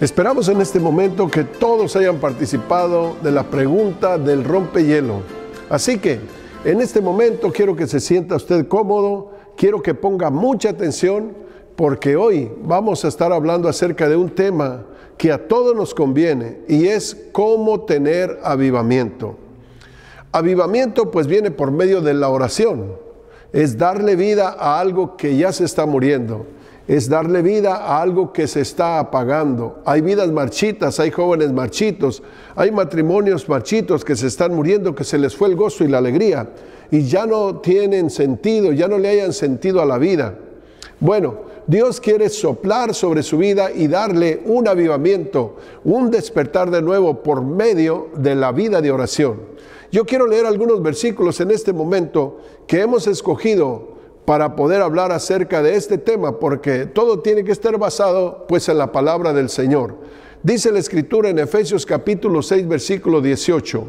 Esperamos en este momento que todos hayan participado de la pregunta del rompehielo. Así que en este momento quiero que se sienta usted cómodo, quiero que ponga mucha atención, porque hoy vamos a estar hablando acerca de un tema que a todos nos conviene, y es cómo tener avivamiento. Avivamiento pues viene por medio de la oración, es darle vida a algo que ya se está muriendo. Es darle vida a algo que se está apagando. Hay vidas marchitas, hay jóvenes marchitos, hay matrimonios marchitos que se están muriendo, que se les fue el gozo y la alegría y ya no tienen sentido, ya no le hayan sentido a la vida. Bueno, Dios quiere soplar sobre su vida y darle un avivamiento, un despertar de nuevo por medio de la vida de oración. Yo quiero leer algunos versículos en este momento que hemos escogido para poder hablar acerca de este tema, porque todo tiene que estar basado pues en la palabra del Señor. Dice la Escritura en Efesios capítulo 6, versículo 18,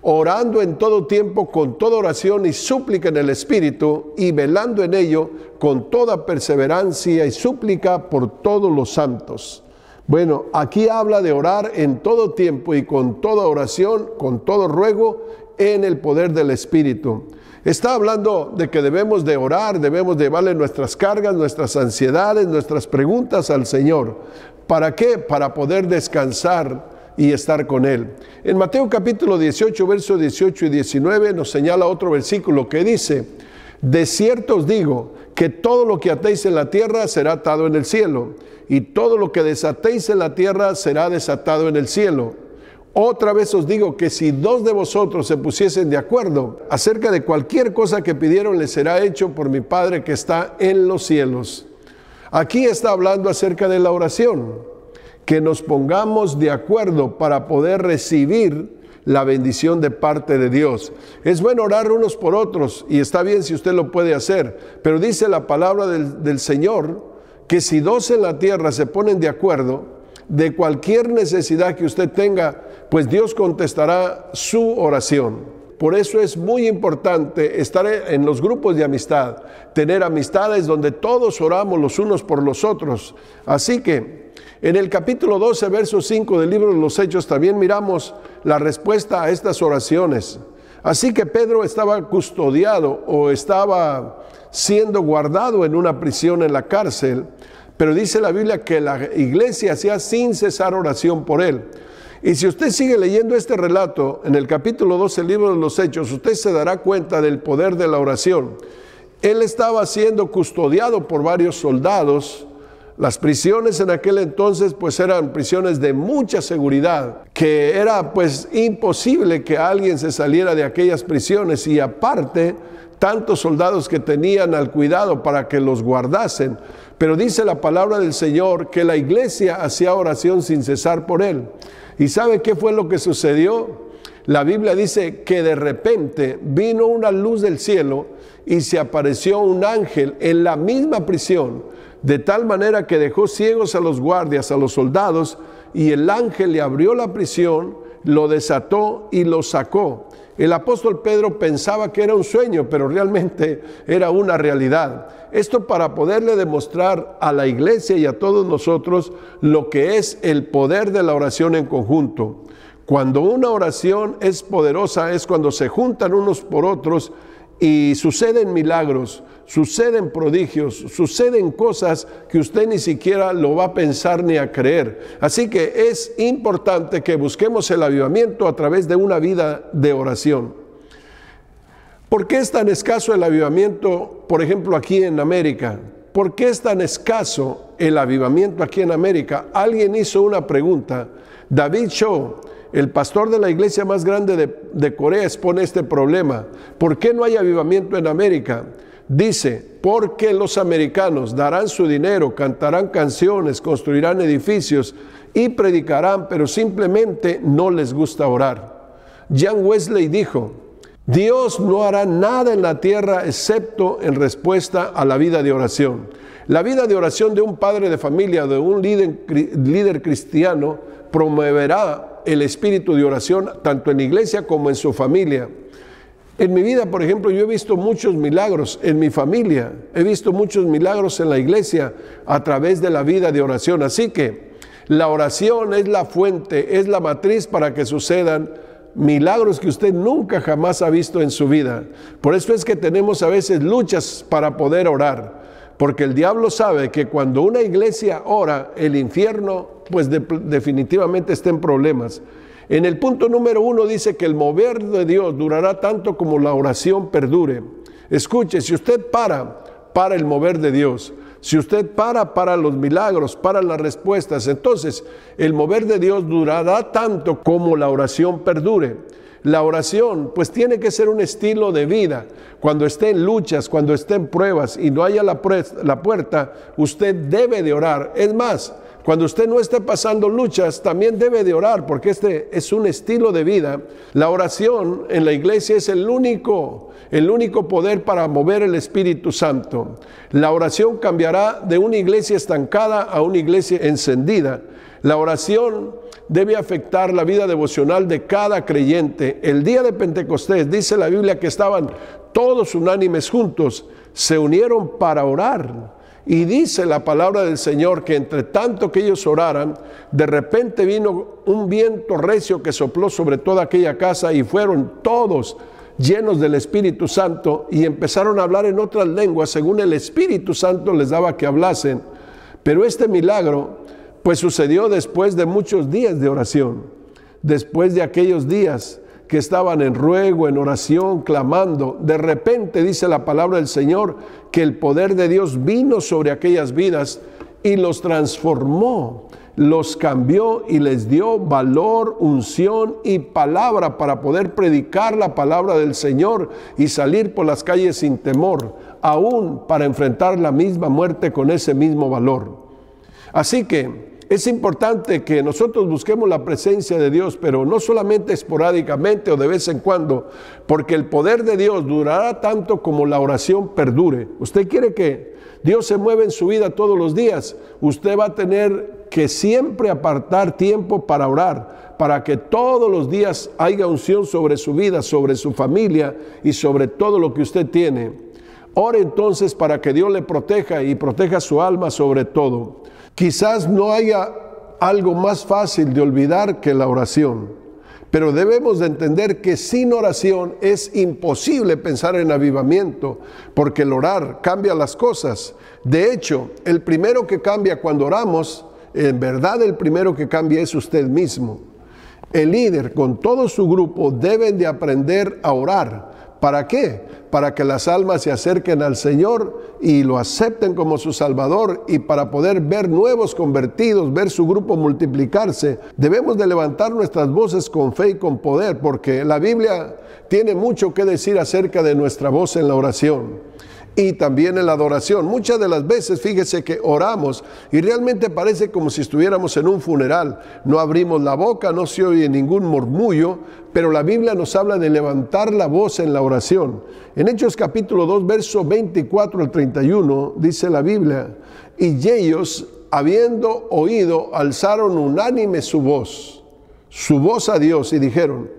orando en todo tiempo con toda oración y súplica en el Espíritu, y velando en ello con toda perseverancia y súplica por todos los santos. Bueno, aquí habla de orar en todo tiempo y con toda oración, con todo ruego, en el poder del Espíritu. Está hablando de que debemos de orar, debemos de llevarle nuestras cargas, nuestras ansiedades, nuestras preguntas al Señor. ¿Para qué? Para poder descansar y estar con Él. En Mateo capítulo 18, versos 18 y 19 nos señala otro versículo que dice: de cierto os digo que todo lo que atéis en la tierra será atado en el cielo, y todo lo que desatéis en la tierra será desatado en el cielo. Otra vez os digo que si dos de vosotros se pusiesen de acuerdo acerca de cualquier cosa que pidieron, les será hecho por mi Padre que está en los cielos. Aquí está hablando acerca de la oración, que nos pongamos de acuerdo para poder recibir la bendición de parte de Dios. Es bueno orar unos por otros, y está bien si usted lo puede hacer, pero dice la palabra del Señor que si dos en la tierra se ponen de acuerdo de cualquier necesidad que usted tenga, pues Dios contestará su oración. Por eso es muy importante estar en los grupos de amistad, tener amistades donde todos oramos los unos por los otros. Así que en el capítulo 12, verso 5 del libro de los Hechos también miramos la respuesta a estas oraciones. Así que Pedro estaba custodiado o estaba siendo guardado en una prisión en la cárcel, pero dice la Biblia que la iglesia hacía sin cesar oración por él. Y si usted sigue leyendo este relato en el capítulo 12 del libro de los Hechos, usted se dará cuenta del poder de la oración. Él estaba siendo custodiado por varios soldados. Las prisiones en aquel entonces pues eran prisiones de mucha seguridad, que era pues imposible que alguien se saliera de aquellas prisiones, y aparte tantos soldados que tenían al cuidado para que los guardasen. Pero dice la palabra del Señor que la iglesia hacía oración sin cesar por él. ¿Y sabe qué fue lo que sucedió? La Biblia dice que de repente vino una luz del cielo y se apareció un ángel en la misma prisión, de tal manera que dejó ciegos a los guardias, a los soldados, y el ángel le abrió la prisión, lo desató y lo sacó. El apóstol Pedro pensaba que era un sueño, pero realmente era una realidad. Esto para poderle demostrar a la iglesia y a todos nosotros lo que es el poder de la oración en conjunto. Cuando una oración es poderosa es cuando se juntan unos por otros y suceden milagros, suceden prodigios, suceden cosas que usted ni siquiera lo va a pensar ni a creer. Así que es importante que busquemos el avivamiento a través de una vida de oración. ¿Por qué es tan escaso el avivamiento, por ejemplo, aquí en América? ¿Por qué es tan escaso el avivamiento aquí en América? Alguien hizo una pregunta. David Cho, el pastor de la iglesia más grande de Corea, expone este problema. ¿Por qué no hay avivamiento en América? Dice, porque los americanos darán su dinero, cantarán canciones, construirán edificios y predicarán, pero simplemente no les gusta orar. John Wesley dijo, Dios no hará nada en la tierra excepto en respuesta a la vida de oración. La vida de oración de un padre de familia, de un líder cristiano, promoverá el espíritu de oración tanto en la iglesia como en su familia. En mi vida, por ejemplo, yo he visto muchos milagros en mi familia, he visto muchos milagros en la iglesia a través de la vida de oración. Así que La oración es la fuente, es la matriz para que sucedan milagros que usted nunca jamás ha visto en su vida. Por eso es que tenemos a veces luchas para poder orar, porque el diablo sabe que cuando una iglesia ora, el infierno pues definitivamente está en problemas. En el punto número 1 dice que el mover de Dios durará tanto como la oración perdure. Escuche, si usted para el mover de Dios. Si usted para los milagros, para las respuestas, entonces el mover de Dios durará tanto como la oración perdure. La oración pues tiene que ser un estilo de vida. Cuando esté en luchas, cuando esté en pruebas y no haya la puerta, usted debe de orar. Es más, cuando usted no esté pasando luchas, también debe de orar, porque este es un estilo de vida. La oración en la iglesia es el único poder para mover el Espíritu Santo. La oración cambiará de una iglesia estancada a una iglesia encendida. La oración debe afectar la vida devocional de cada creyente. El día de Pentecostés dice la Biblia que estaban todos unánimes juntos, se unieron para orar. Y dice la palabra del Señor que entre tanto que ellos oraran, de repente vino un viento recio que sopló sobre toda aquella casa y fueron todos llenos del Espíritu Santo y empezaron a hablar en otras lenguas según el Espíritu Santo les daba que hablasen. Pero este milagro pues sucedió después de muchos días de oración, después de aquellos días que estaban en ruego, en oración, clamando. De repente dice la palabra del Señor que el poder de Dios vino sobre aquellas vidas y los transformó, los cambió y les dio valor, unción y palabra para poder predicar la palabra del Señor y salir por las calles sin temor, aún para enfrentar la misma muerte con ese mismo valor. Así que es importante que nosotros busquemos la presencia de Dios, pero no solamente esporádicamente o de vez en cuando, porque el poder de Dios durará tanto como la oración perdure. Usted quiere que Dios se mueva en su vida todos los días, usted va a tener que siempre apartar tiempo para orar, para que todos los días haya unción sobre su vida, sobre su familia y sobre todo lo que usted tiene. Ore entonces para que Dios le proteja y proteja su alma sobre todo. Quizás no haya algo más fácil de olvidar que la oración, pero debemos de entender que sin oración es imposible pensar en avivamiento, porque el orar cambia las cosas. De hecho, el primero que cambia cuando oramos, en verdad el primero que cambia es usted mismo. El líder con todo su grupo deben de aprender a orar. ¿Para qué? Para que las almas se acerquen al Señor y lo acepten como su Salvador, y para poder ver nuevos convertidos, ver su grupo multiplicarse. Debemos de levantar nuestras voces con fe y con poder, porque la Biblia tiene mucho que decir acerca de nuestra voz en la oración y también en la adoración. Muchas de las veces, fíjese que oramos y realmente parece como si estuviéramos en un funeral. No abrimos la boca, no se oye ningún murmullo, pero la Biblia nos habla de levantar la voz en la oración. En Hechos capítulo 2, verso 24 al 31, dice la Biblia: y ellos, habiendo oído, alzaron unánime su voz a Dios, y dijeron: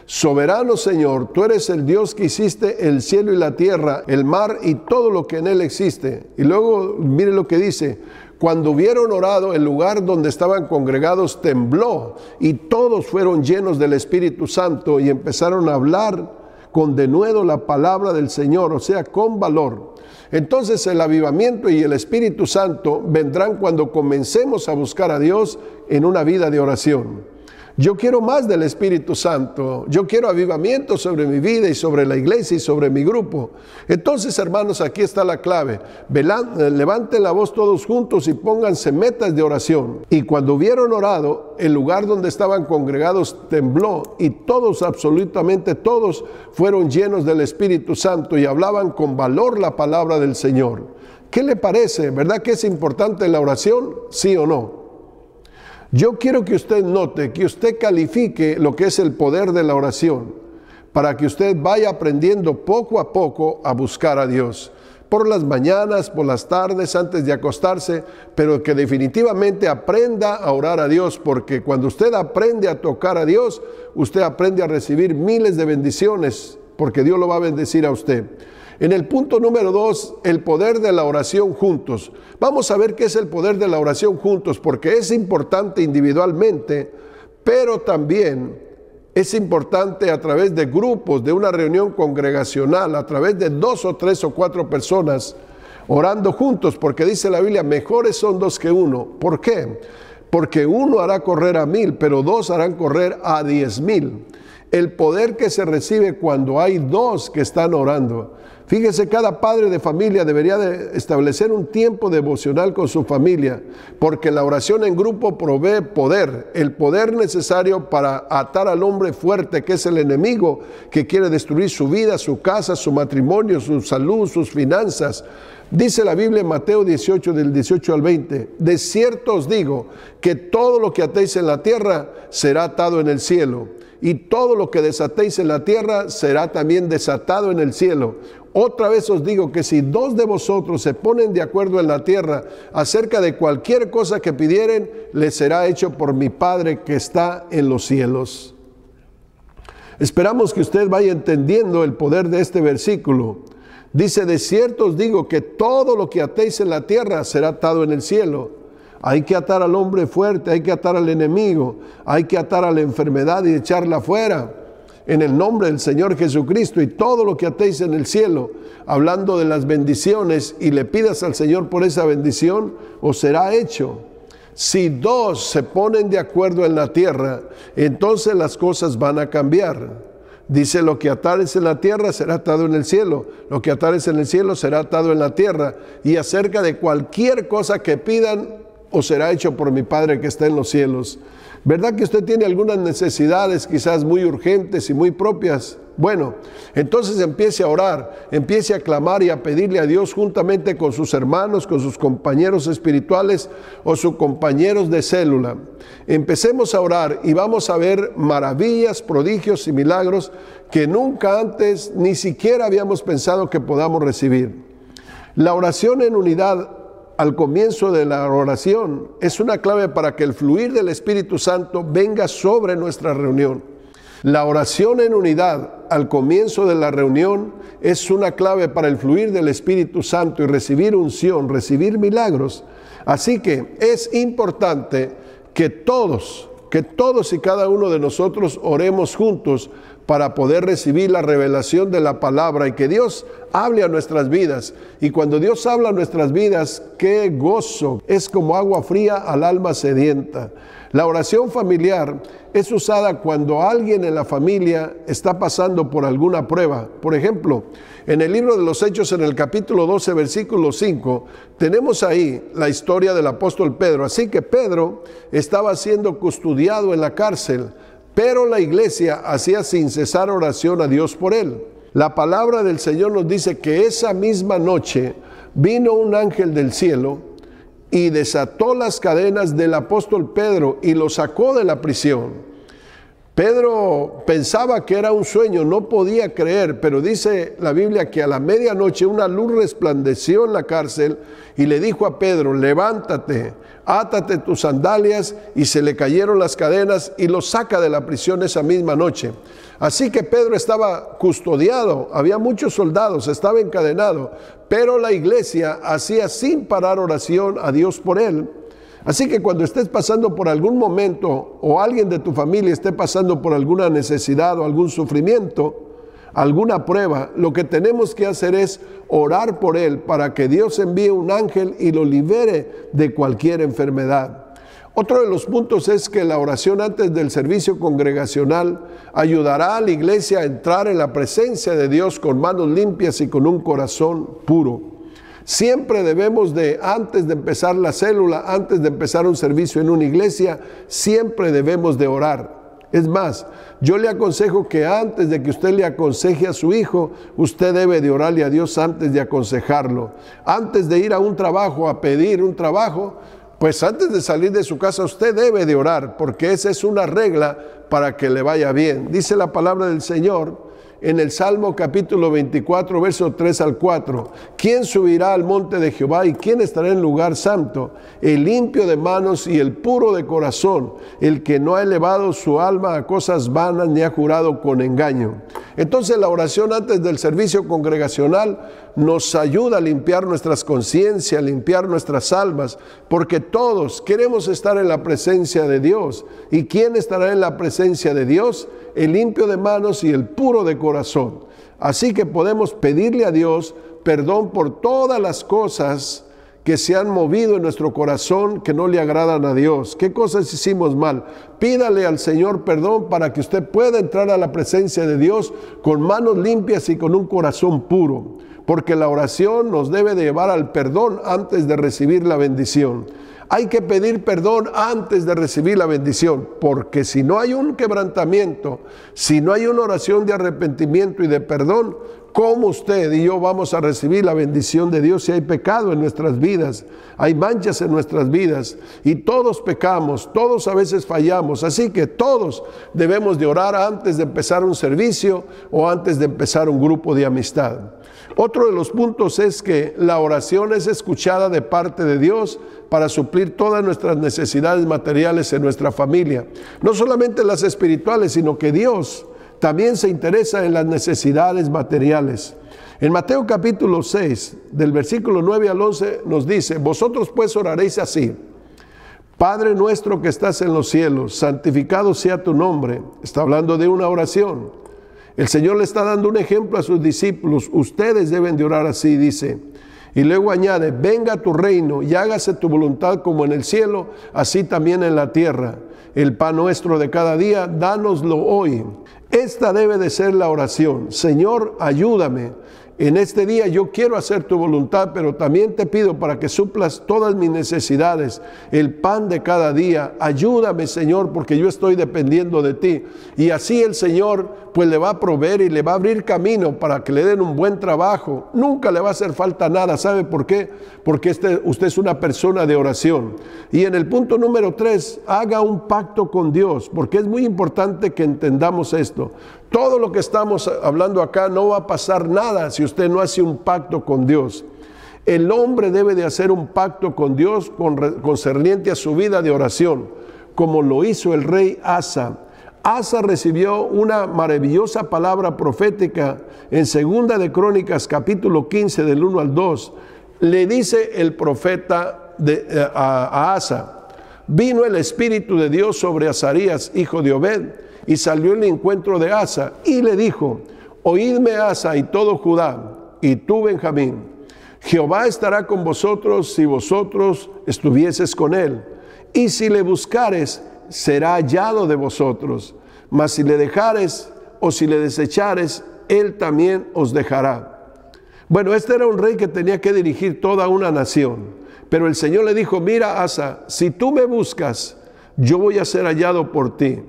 soberano Señor, tú eres el Dios que hiciste el cielo y la tierra, el mar y todo lo que en él existe. Y luego mire lo que dice: cuando hubieron orado, el lugar donde estaban congregados tembló y todos fueron llenos del Espíritu Santo y empezaron a hablar con denuedo la palabra del Señor, o sea, con valor. Entonces el avivamiento y el Espíritu Santo vendrán cuando comencemos a buscar a Dios en una vida de oración. Yo quiero más del Espíritu Santo. Yo quiero avivamiento sobre mi vida y sobre la iglesia y sobre mi grupo. Entonces, hermanos, aquí está la clave. Levanten la voz todos juntos y pónganse metas de oración. Y cuando hubieron orado, el lugar donde estaban congregados tembló y todos, absolutamente todos, fueron llenos del Espíritu Santo y hablaban con valor la palabra del Señor. ¿Qué le parece? ¿Verdad que es importante la oración? ¿Sí o no? Yo quiero que usted note, que usted califique lo que es el poder de la oración, para que usted vaya aprendiendo poco a poco a buscar a Dios. Por las mañanas, por las tardes, antes de acostarse, pero que definitivamente aprenda a orar a Dios, porque cuando usted aprende a tocar a Dios, usted aprende a recibir miles de bendiciones, porque Dios lo va a bendecir a usted. En el punto número 2, el poder de la oración juntos. Vamos a ver qué es el poder de la oración juntos, porque es importante individualmente, pero también es importante a través de grupos, de una reunión congregacional, a través de 2 o 3 o 4 personas orando juntos, porque dice la Biblia, mejores son 2 que 1. ¿Por qué? Porque 1 hará correr a 1000, pero 2 harán correr a 10,000. El poder que se recibe cuando hay 2 que están orando. Fíjese, cada padre de familia debería de establecer un tiempo devocional con su familia, porque la oración en grupo provee poder, el poder necesario para atar al hombre fuerte, que es el enemigo, que quiere destruir su vida, su casa, su matrimonio, su salud, sus finanzas. Dice la Biblia en Mateo 18, del 18 al 20, de cierto os digo que todo lo que atéis en la tierra será atado en el cielo, y todo lo que desatéis en la tierra será también desatado en el cielo. Otra vez os digo que si 2 de vosotros se ponen de acuerdo en la tierra acerca de cualquier cosa que pidieren, les será hecho por mi Padre que está en los cielos. Esperamos que usted vaya entendiendo el poder de este versículo. Dice, de cierto os digo que todo lo que atéis en la tierra será atado en el cielo. Hay que atar al hombre fuerte, hay que atar al enemigo, hay que atar a la enfermedad y echarla fuera en el nombre del Señor Jesucristo, y todo lo que atéis en el cielo, hablando de las bendiciones, y le pidas al Señor por esa bendición, os será hecho. Si 2 se ponen de acuerdo en la tierra, entonces las cosas van a cambiar. Dice, lo que atares en la tierra será atado en el cielo, lo que atares en el cielo será atado en la tierra, y acerca de cualquier cosa que pidan, os será hecho por mi Padre que está en los cielos. ¿Verdad que usted tiene algunas necesidades quizás muy urgentes y muy propias? Bueno, entonces empiece a orar, empiece a clamar y a pedirle a Dios juntamente con sus hermanos, con sus compañeros espirituales o sus compañeros de célula. Empecemos a orar y vamos a ver maravillas, prodigios y milagros que nunca antes ni siquiera habíamos pensado que podamos recibir. La oración en unidad al comienzo de la oración es una clave para que el fluir del Espíritu Santo venga sobre nuestra reunión. La oración en unidad al comienzo de la reunión es una clave para el fluir del Espíritu Santo y recibir unción, recibir milagros. Así que es importante que todos y cada uno de nosotros oremos juntos para poder recibir la revelación de la palabra y que Dios hable a nuestras vidas. Y cuando Dios habla a nuestras vidas, ¡qué gozo! Es como agua fría al alma sedienta. La oración familiar es usada cuando alguien en la familia está pasando por alguna prueba. Por ejemplo, en el libro de los Hechos, en el capítulo 12, versículo 5, tenemos ahí la historia del apóstol Pedro. Así que Pedro estaba siendo custodiado en la cárcel, pero la iglesia hacía sin cesar oración a Dios por él. La palabra del Señor nos dice que esa misma noche vino un ángel del cielo y desató las cadenas del apóstol Pedro y lo sacó de la prisión. Pedro pensaba que era un sueño, no podía creer, pero dice la Biblia que a la medianoche una luz resplandeció en la cárcel y le dijo a Pedro, levántate, átate tus sandalias, y se le cayeron las cadenas y lo saca de la prisión esa misma noche. Así que Pedro estaba custodiado, había muchos soldados, estaba encadenado, pero la iglesia hacía sin parar oración a Dios por él. Así que cuando estés pasando por algún momento o alguien de tu familia esté pasando por alguna necesidad o algún sufrimiento, alguna prueba, lo que tenemos que hacer es orar por él para que Dios envíe un ángel y lo libere de cualquier enfermedad. Otro de los puntos es que la oración antes del servicio congregacional ayudará a la iglesia a entrar en la presencia de Dios con manos limpias y con un corazón puro. Siempre debemos de, antes de empezar la célula, antes de empezar un servicio en una iglesia, siempre debemos de orar. Es más, yo le aconsejo que antes de que usted le aconseje a su hijo, usted debe de orarle a Dios antes de aconsejarlo. Antes de ir a un trabajo, a pedir un trabajo, pues antes de salir de su casa usted debe de orar, porque esa es una regla para que le vaya bien. Dice la palabra del Señor en el Salmo capítulo 24, verso 3 al 4. ¿Quién subirá al monte de Jehová y quién estará en lugar santo? El limpio de manos y el puro de corazón, el que no ha elevado su alma a cosas vanas ni ha jurado con engaño. Entonces la oración antes del servicio congregacional nos ayuda a limpiar nuestras conciencias, a limpiar nuestras almas, porque todos queremos estar en la presencia de Dios. ¿Y quién estará en la presencia de Dios? El limpio de manos y el puro de corazón. Así que podemos pedirle a Dios perdón por todas las cosas que se han movido en nuestro corazón que no le agradan a Dios. ¿Qué cosas hicimos mal? Pídale al Señor perdón para que usted pueda entrar a la presencia de Dios con manos limpias y con un corazón puro. Porque la oración nos debe de llevar al perdón antes de recibir la bendición. Hay que pedir perdón antes de recibir la bendición, porque si no hay un quebrantamiento, si no hay una oración de arrepentimiento y de perdón, ¿cómo usted y yo vamos a recibir la bendición de Dios si hay pecado en nuestras vidas? Hay manchas en nuestras vidas y todos pecamos, todos a veces fallamos, así que todos debemos de orar antes de empezar un servicio o antes de empezar un grupo de amistad. Otro de los puntos es que la oración es escuchada de parte de Dios para suplir todas nuestras necesidades materiales en nuestra familia. No solamente las espirituales, sino que Dios también se interesa en las necesidades materiales. En Mateo capítulo 6, del versículo 9 al 11, nos dice: vosotros pues oraréis así: Padre nuestro que estás en los cielos, santificado sea tu nombre. Está hablando de una oración. El Señor le está dando un ejemplo a sus discípulos. Ustedes deben de orar así, dice. Y luego añade: venga tu reino y hágase tu voluntad como en el cielo, así también en la tierra. El pan nuestro de cada día, dánoslo hoy. Esta debe de ser la oración. Señor, ayúdame. En este día yo quiero hacer tu voluntad, pero también te pido para que suplas todas mis necesidades, el pan de cada día. Ayúdame, Señor, porque yo estoy dependiendo de ti. Y así el Señor pues le va a proveer y le va a abrir camino para que le den un buen trabajo. Nunca le va a hacer falta nada. ¿Sabe por qué? Porque usted es una persona de oración. Y en el punto número 3, haga un pacto con Dios, porque es muy importante que entendamos esto. Todo lo que estamos hablando acá no va a pasar nada si usted no hace un pacto con Dios. El hombre debe de hacer un pacto con Dios concerniente a su vida de oración, como lo hizo el rey Asa. Asa recibió una maravillosa palabra profética en 2 de Crónicas capítulo 15 del 1 al 2. Le dice el profeta a Asa: vino el Espíritu de Dios sobre Azarías, hijo de Obed, y salió en el encuentro de Asa y le dijo: oídme, Asa y todo Judá, y tú, Benjamín, Jehová estará con vosotros si vosotros estuvieses con él, y si le buscares, será hallado de vosotros, mas si le dejares o si le desechares, él también os dejará. Bueno, este era un rey que tenía que dirigir toda una nación, pero el Señor le dijo: mira, Asa, si tú me buscas, yo voy a ser hallado por ti,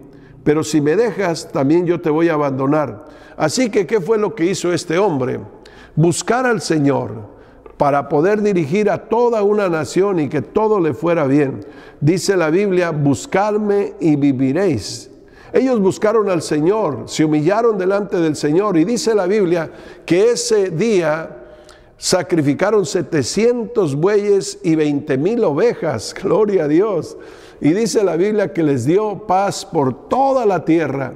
pero si me dejas, también yo te voy a abandonar. Así que, ¿qué fue lo que hizo este hombre? Buscar al Señor para poder dirigir a toda una nación y que todo le fuera bien. Dice la Biblia: buscadme y viviréis. Ellos buscaron al Señor, se humillaron delante del Señor, y dice la Biblia que ese día sacrificaron 700 bueyes y 20,000 ovejas. Gloria a Dios. Y dice la Biblia que les dio paz por toda la tierra.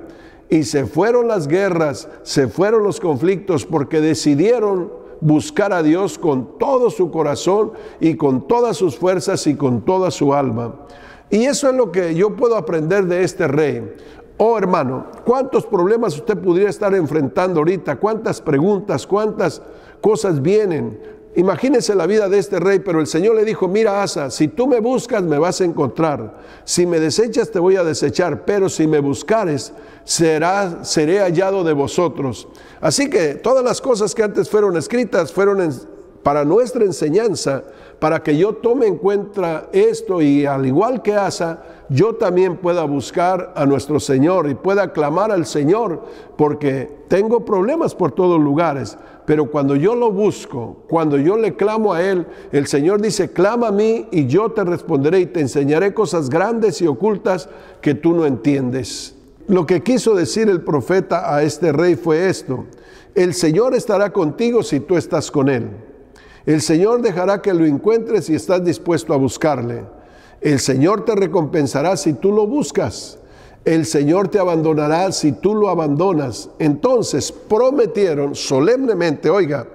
Y se fueron las guerras, se fueron los conflictos, porque decidieron buscar a Dios con todo su corazón y con todas sus fuerzas y con toda su alma. Y eso es lo que yo puedo aprender de este rey. Oh hermano, ¿cuántos problemas usted podría estar enfrentando ahorita? ¿Cuántas preguntas? ¿Cuántas cosas vienen? Imagínese la vida de este rey, pero el Señor le dijo: mira, Asa, si tú me buscas, me vas a encontrar. Si me desechas, te voy a desechar, pero si me buscares, seré hallado de vosotros. Así que todas las cosas que antes fueron escritas fueron para nuestra enseñanza, para que yo tome en cuenta esto, y al igual que Asa, yo también pueda buscar a nuestro Señor y pueda clamar al Señor, porque tengo problemas por todos lugares, pero cuando yo lo busco, cuando yo le clamo a Él, el Señor dice: clama a mí y yo te responderé y te enseñaré cosas grandes y ocultas que tú no entiendes. Lo que quiso decir el profeta a este rey fue esto: el Señor estará contigo si tú estás con Él. El Señor dejará que lo encuentres si estás dispuesto a buscarle. El Señor te recompensará si tú lo buscas. El Señor te abandonará si tú lo abandonas. Entonces prometieron solemnemente, oiga,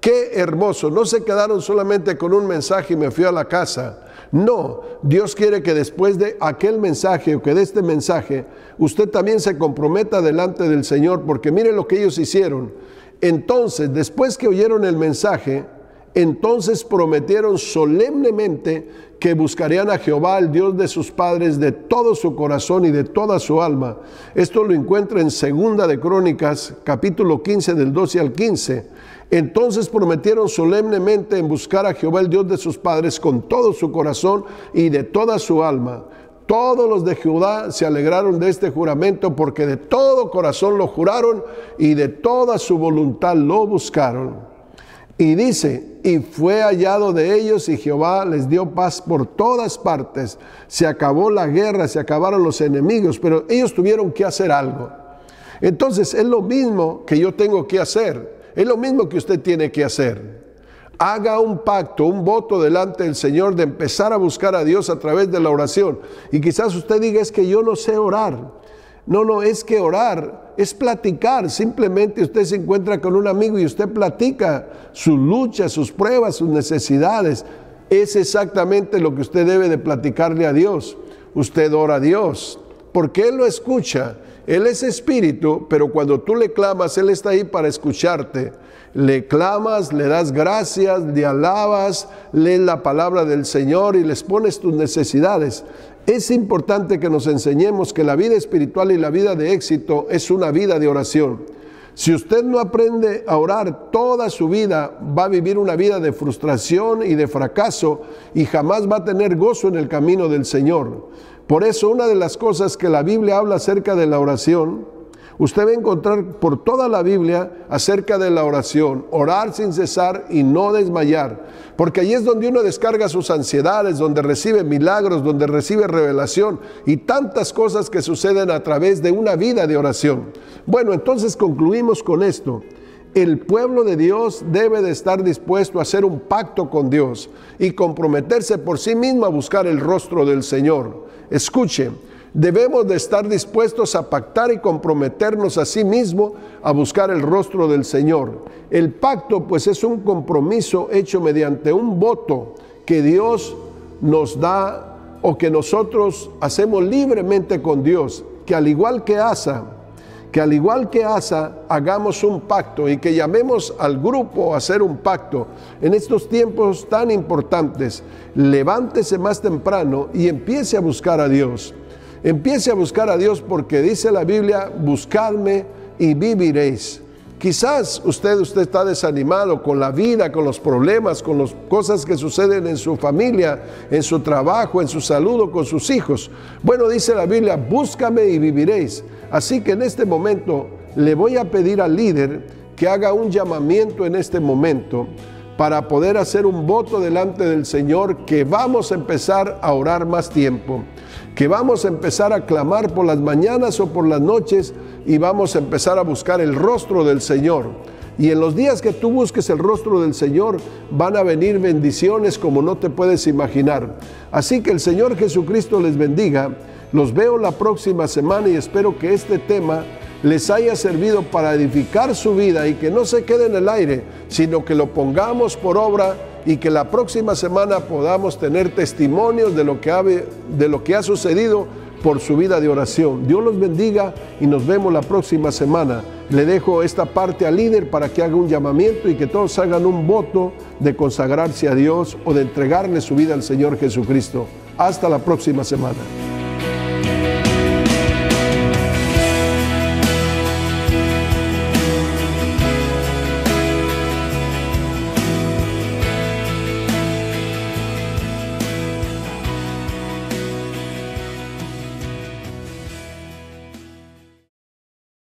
qué hermoso, no se quedaron solamente con un mensaje y me fui a la casa. No, Dios quiere que después de aquel mensaje o que de este mensaje, usted también se comprometa delante del Señor, porque mire lo que ellos hicieron. Entonces, después que oyeron el mensaje, entonces prometieron solemnemente que buscarían a Jehová, el Dios de sus padres, de todo su corazón y de toda su alma. Esto lo encuentra en Segunda de Crónicas, capítulo 15, del 12 al 15. Entonces prometieron solemnemente en buscar a Jehová, el Dios de sus padres, con todo su corazón y de toda su alma. Todos los de Judá se alegraron de este juramento, porque de todo corazón lo juraron y de toda su voluntad lo buscaron. Y dice, y fue hallado de ellos, y Jehová les dio paz por todas partes. Se acabó la guerra, se acabaron los enemigos, pero ellos tuvieron que hacer algo. Entonces es lo mismo que yo tengo que hacer, es lo mismo que usted tiene que hacer. Haga un pacto, un voto delante del Señor de empezar a buscar a Dios a través de la oración. Y quizás usted diga, es que yo no sé orar. No, es que orar es platicar. Simplemente usted se encuentra con un amigo y usted platica sus luchas, sus pruebas, sus necesidades. Es exactamente lo que usted debe de platicarle a Dios. Usted ora a Dios, porque Él lo escucha. Él es espíritu, pero cuando tú le clamas, Él está ahí para escucharte. Le clamas, le das gracias, le alabas, lees la palabra del Señor y les pones tus necesidades. Es importante que nos enseñemos que la vida espiritual y la vida de éxito es una vida de oración. Si usted no aprende a orar toda su vida, va a vivir una vida de frustración y de fracaso y jamás va a tener gozo en el camino del Señor. Por eso, una de las cosas que la Biblia habla acerca de la oración, usted va a encontrar por toda la Biblia acerca de la oración, orar sin cesar y no desmayar, porque ahí es donde uno descarga sus ansiedades, donde recibe milagros, donde recibe revelación y tantas cosas que suceden a través de una vida de oración. Bueno, entonces concluimos con esto. El pueblo de Dios debe de estar dispuesto a hacer un pacto con Dios y comprometerse por sí mismo a buscar el rostro del Señor. Escuche, debemos de estar dispuestos a pactar y comprometernos a sí mismo a buscar el rostro del Señor. El pacto pues es un compromiso hecho mediante un voto que Dios nos da o que nosotros hacemos libremente con Dios, que al igual que Asa, hagamos un pacto y que llamemos al grupo a hacer un pacto. En estos tiempos tan importantes, levántese más temprano y empiece a buscar a Dios. Empiece a buscar a Dios, porque dice la Biblia, buscadme y viviréis. Quizás usted está desanimado con la vida, con los problemas, con las cosas que suceden en su familia, en su trabajo, en su salud o con sus hijos. Bueno, dice la Biblia, búscame y viviréis. Así que en este momento le voy a pedir al líder que haga un llamamiento en este momento para poder hacer un voto delante del Señor, que vamos a empezar a orar más tiempo, que vamos a empezar a clamar por las mañanas o por las noches y vamos a empezar a buscar el rostro del Señor. Y en los días que tú busques el rostro del Señor, van a venir bendiciones como no te puedes imaginar. Así que el Señor Jesucristo les bendiga. Los veo la próxima semana y espero que este tema les haya servido para edificar su vida y que no se quede en el aire, sino que lo pongamos por obra y que la próxima semana podamos tener testimonios de lo que ha sucedido por su vida de oración. Dios los bendiga y nos vemos la próxima semana. Le dejo esta parte al líder para que haga un llamamiento y que todos hagan un voto de consagrarse a Dios o de entregarle su vida al Señor Jesucristo. Hasta la próxima semana.